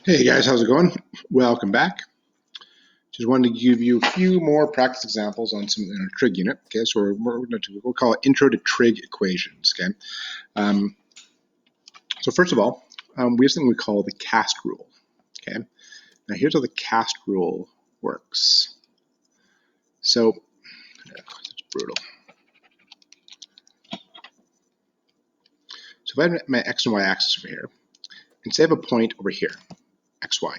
Hey guys, how's it going? Welcome back. Just wanted to give you a few more practice examples on some in our trig unit. Okay, so we'll call it Intro to Trig Equations. Okay, um, so first of all, we have something we call the cast rule. Okay, now here's how the cast rule works. So it's brutal. So if I have my x and y axis over here, and say I have a point over here, x, y,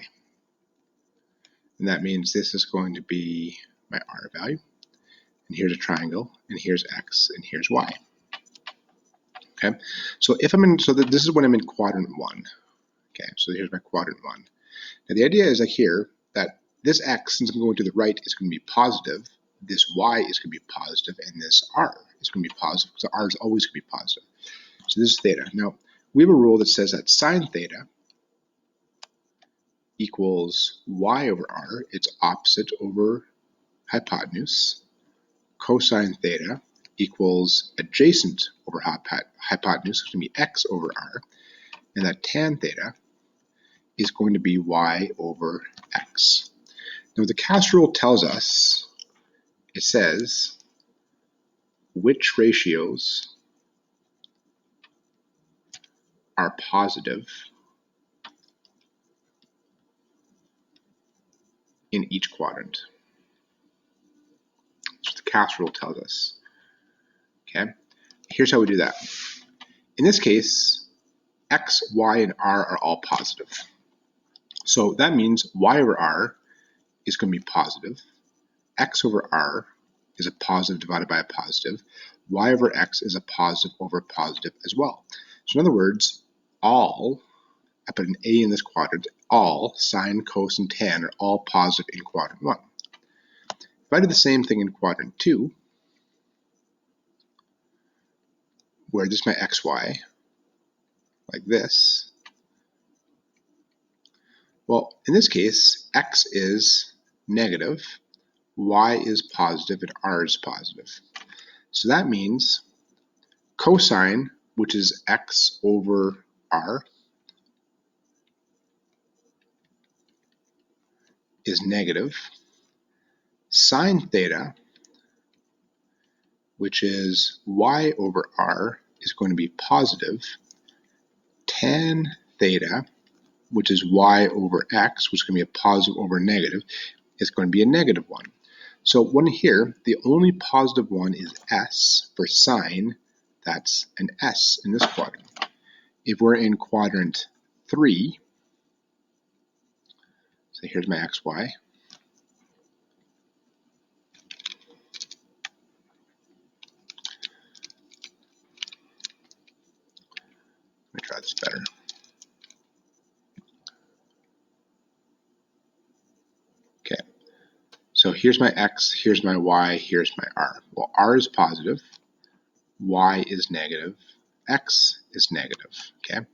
and that means this is going to be my r value, and here's a triangle, and here's x, and here's y. Okay, so if I'm in, so this is when I'm in quadrant one. Okay, so here's my quadrant one. Now the idea is like here that this x, since I'm going to the right, is going to be positive. This y is going to be positive, and this r is going to be positive because r is always going to be positive. So this is theta. Now we have a rule that says that sine theta equals y over r. It's opposite over hypotenuse. Cosine theta equals adjacent over hypotenuse. It's going to be x over r. And that tan theta is going to be y over x. Now what the cast rule tells us, it says which ratios are positive in each quadrant. That's what the cast rule tells us. Okay, here's how we do that. In this case, x, y, and r are all positive. So that means y over r is going to be positive. X over r is a positive divided by a positive. Y over x is a positive over a positive as well. So in other words, all, I put an A in this quadrant, all sine, cos, and tan are all positive in quadrant one. If I do the same thing in quadrant two, where this is my xy, like this, well, in this case, x is negative, y is positive, and r is positive. So that means cosine, which is x over r, is negative. Sine theta, which is y over r, is going to be positive. Tan theta, which is y over x, which is going to be a positive over negative, is going to be a negative one. So one here, the only positive one is s for sine. That's an s in this quadrant. If we're in quadrant 3, so here's my xy. Let me try this better. Okay, so here's my x, here's my y, here's my r. Well, r is positive, y is negative, x is negative. Okay,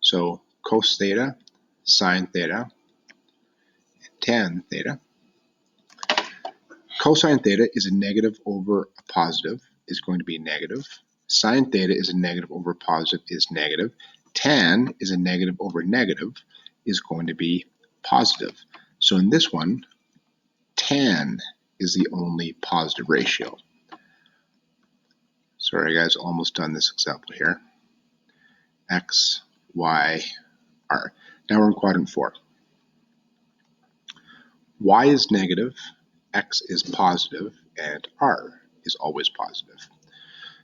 so cos theta, sine theta, and tan theta. Cosine theta is a negative over a positive, is going to be negative. Sine theta is a negative over a positive, is negative. Tan is a negative over negative, is going to be positive. So in this one, tan is the only positive ratio. Sorry guys, almost done this example here. X, Y, R. Now we're in quadrant 4. Y is negative, X is positive, and R is always positive.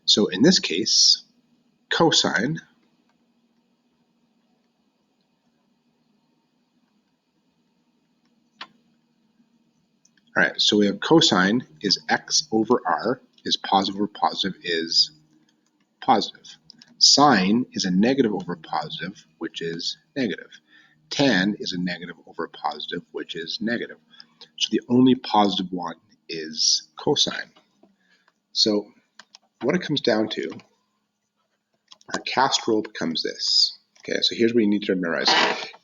So in this case, cosine All right, so we have cosine is x over r, is positive over positive is positive. Sine is a negative over positive, which is negative. Tan is a negative over positive, which is negative. So the only positive one is cosine. So what it comes down to, our cast rule becomes this. Okay, so here's what you need to memorize.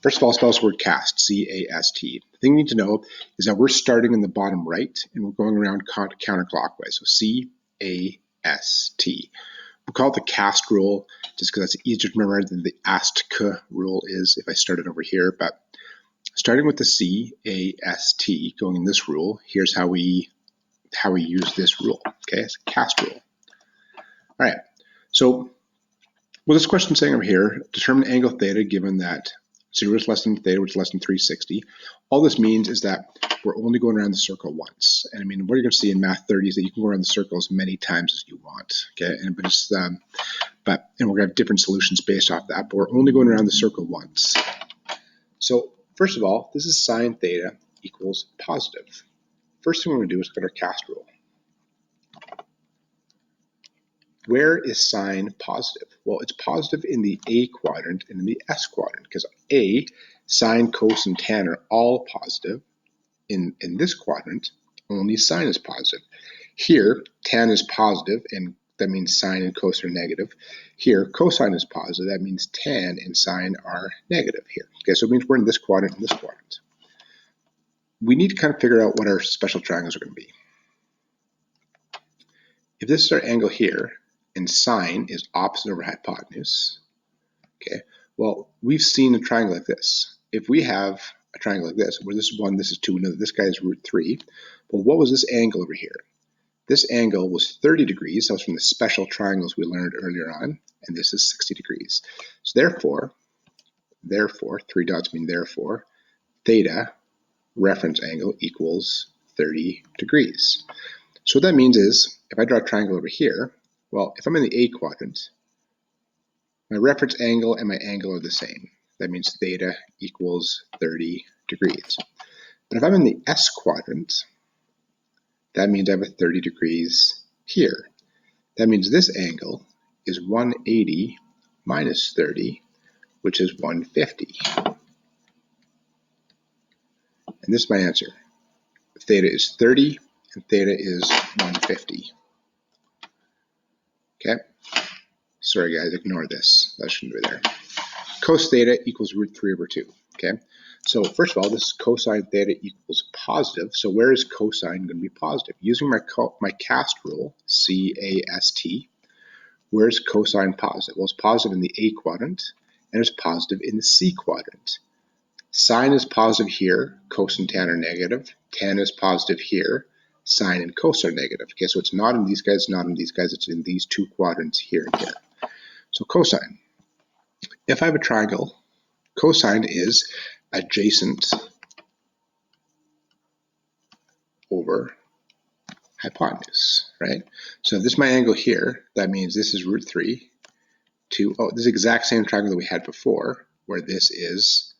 First of all, spell the word cast, C-A-S-T. The thing you need to know is that we're starting in the bottom right and we're going around counterclockwise. So C-A-S-T. We'll call it the cast rule just because that's easier to remember than the ASTK rule is if I started over here. But Starting with the CAST, going in this rule, here's how we use this rule. Okay, it's a cast rule. All right, so what this question is saying over here, determine angle theta given that 0 is less than theta, which is less than 360. All this means is that we're only going around the circle once. And I mean, what you're going to see in Math 30 is that you can go around the circle as many times as you want. Okay, and we're going to have different solutions based off that, but we're only going around the circle once. So first of all, this is sine theta equals positive. First thing we're going to do is look at our cast rule. Where is sine positive? Well, it's positive in the A quadrant and in the S quadrant, because A, sine, cos, and tan are all positive. In this quadrant, only sine is positive. Here, tan is positive, and that means sine and cos are negative. Here, cosine is positive, that means tan and sine are negative here. Okay, so it means we're in this quadrant and this quadrant. We need to kind of figure out what our special triangles are going to be. If this is our angle here, and sine is opposite over hypotenuse, okay, well, we've seen a triangle like this. If we have a triangle like this, where this is 1, this is 2, we know that this guy is root 3, well, what was this angle over here? This angle was 30 degrees, that was from the special triangles we learned earlier on, and this is 60 degrees. So therefore, 3 dots mean therefore, theta, reference angle, equals 30 degrees. So what that means is, if I draw a triangle over here, well, if I'm in the A quadrant, my reference angle and my angle are the same. That means theta equals 30 degrees. But if I'm in the S quadrant, that means I have a 30 degrees here. That means this angle is 180 minus 30, which is 150. And this is my answer. Theta is 30 and theta is 150. Okay? Sorry guys, ignore this. That shouldn't be there. Cos theta equals root 3 over 2. Okay? So first of all, this is cosine theta equals positive. So where is cosine going to be positive? Using my cast rule, C-A-S-T, where is cosine positive? Well, it's positive in the A quadrant, and it's positive in the C quadrant. Sine is positive here, cos and tan are negative. Tan is positive here, sine and cos are negative. Okay, so it's not in these guys, not in these guys, it's in these two quadrants here and here. So cosine. If I have a triangle, cosine is adjacent over hypotenuse, right? So if this is my angle here, that means this is root 3 to, this is the exact same triangle that we had before, where this is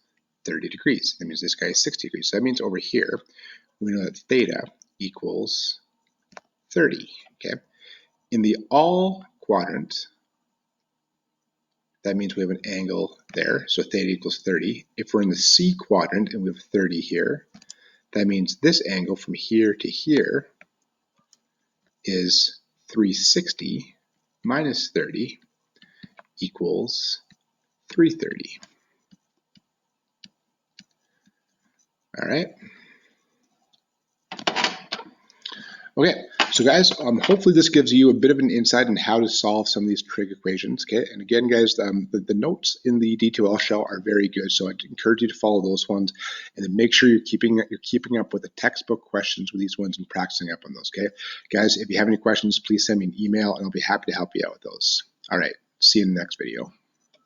30 degrees. That means this guy is 60 degrees. So that means over here, we know that theta equals 30, okay? In the all quadrant, that means we have an angle there, so theta equals 30. If we're in the C quadrant and we have 30 here, that means this angle from here to here is 360 minus 30 equals 330. All right. Okay, so guys, hopefully this gives you a bit of an insight on how to solve some of these trig equations. Okay, and again, guys, the notes in the D2L shell are very good, so I'd encourage you to follow those ones, and then make sure you're keeping up with the textbook questions with these ones and practicing up on those. Okay, guys, if you have any questions, please send me an email, and I'll be happy to help you out with those. All right, see you in the next video.